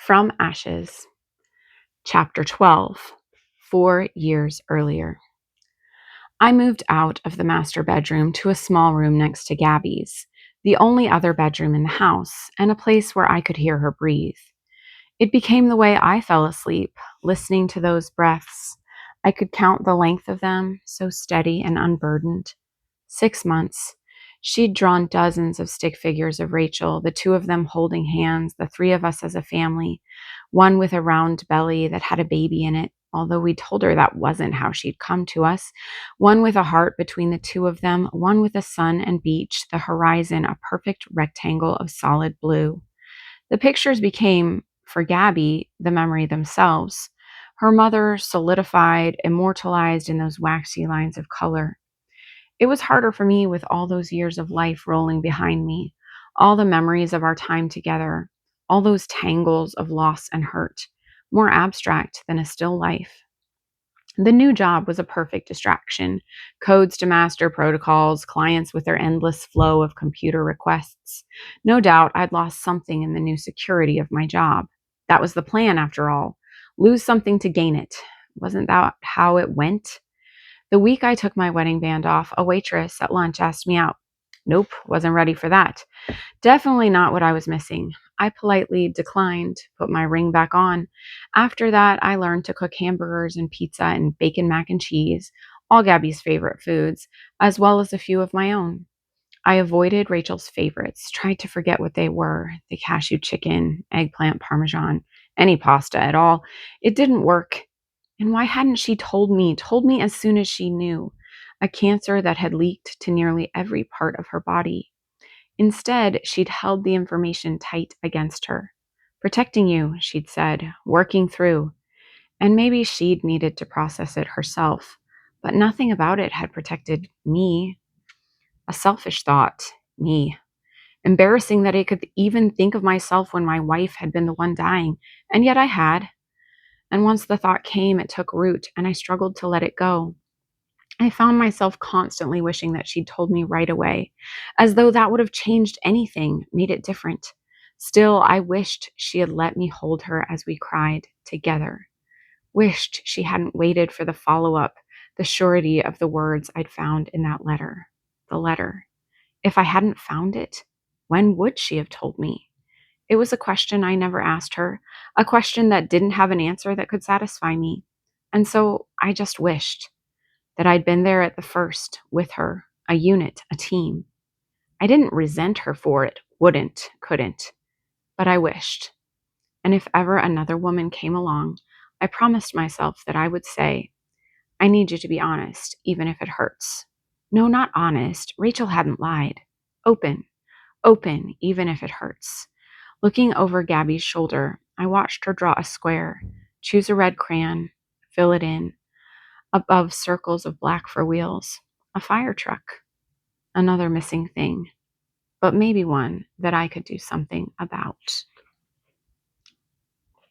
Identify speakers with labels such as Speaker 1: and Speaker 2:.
Speaker 1: From Ashes, Chapter 12, 4 years earlier. I moved out of the master bedroom to a small room next to Gabby's, the only other bedroom in the house, and a place where I could hear her breathe. It became the way I fell asleep, listening to those breaths. I could count the length of them, so steady and unburdened. 6 months. She'd drawn dozens of stick figures of Rachel, the two of them holding hands, the three of us as a family, one with a round belly that had a baby in it, although we told her that wasn't how she'd come to us, one with a heart between the two of them, one with a sun and beach, the horizon a perfect rectangle of solid blue. The pictures became, for Gabby, the memory themselves. Her mother solidified, immortalized in those waxy lines of color. It was harder for me with all those years of life rolling behind me, all the memories of our time together, all those tangles of loss and hurt, more abstract than a still life. The new job was a perfect distraction. Codes to master, protocols, clients with their endless flow of computer requests. No doubt I'd lost something in the new security of my job. That was the plan, after all. Lose something to gain it. Wasn't that how it went? The week I took my wedding band off, a waitress at lunch asked me out. Nope, wasn't ready for that. Definitely not what I was missing. I politely declined, put my ring back on. After that, I learned to cook hamburgers and pizza and bacon mac and cheese, all Gabby's favorite foods, as well as a few of my own. I avoided Rachel's favorites, tried to forget what they were, the cashew chicken, eggplant parmesan, any pasta at all. It didn't work. And why hadn't she told me as soon as she knew? A cancer that had leaked to nearly every part of her body. Instead, she'd held the information tight against her. Protecting you, she'd said, working through. And maybe she'd needed to process it herself, but nothing about it had protected me. A selfish thought, me. Embarrassing that I could even think of myself when my wife had been the one dying, and yet I had. And once the thought came, it took root, and I struggled to let it go. I found myself constantly wishing that she'd told me right away, as though that would have changed anything, made it different. Still, I wished she had let me hold her as we cried together. Wished she hadn't waited for the follow-up, the surety of the words I'd found in that letter. The letter. If I hadn't found it, when would she have told me? It was a question I never asked her, a question that didn't have an answer that could satisfy me. And so I just wished that I'd been there at the first with her, a unit, a team. I didn't resent her for it, wouldn't, couldn't, but I wished. And if ever another woman came along, I promised myself that I would say, I need you to be honest, even if it hurts. No, not honest. Rachel hadn't lied. Open, open, even if it hurts. Looking over Gabby's shoulder, I watched her draw a square, choose a red crayon, fill it in, above circles of black for wheels. A fire truck. Another missing thing, but maybe one that I could do something about.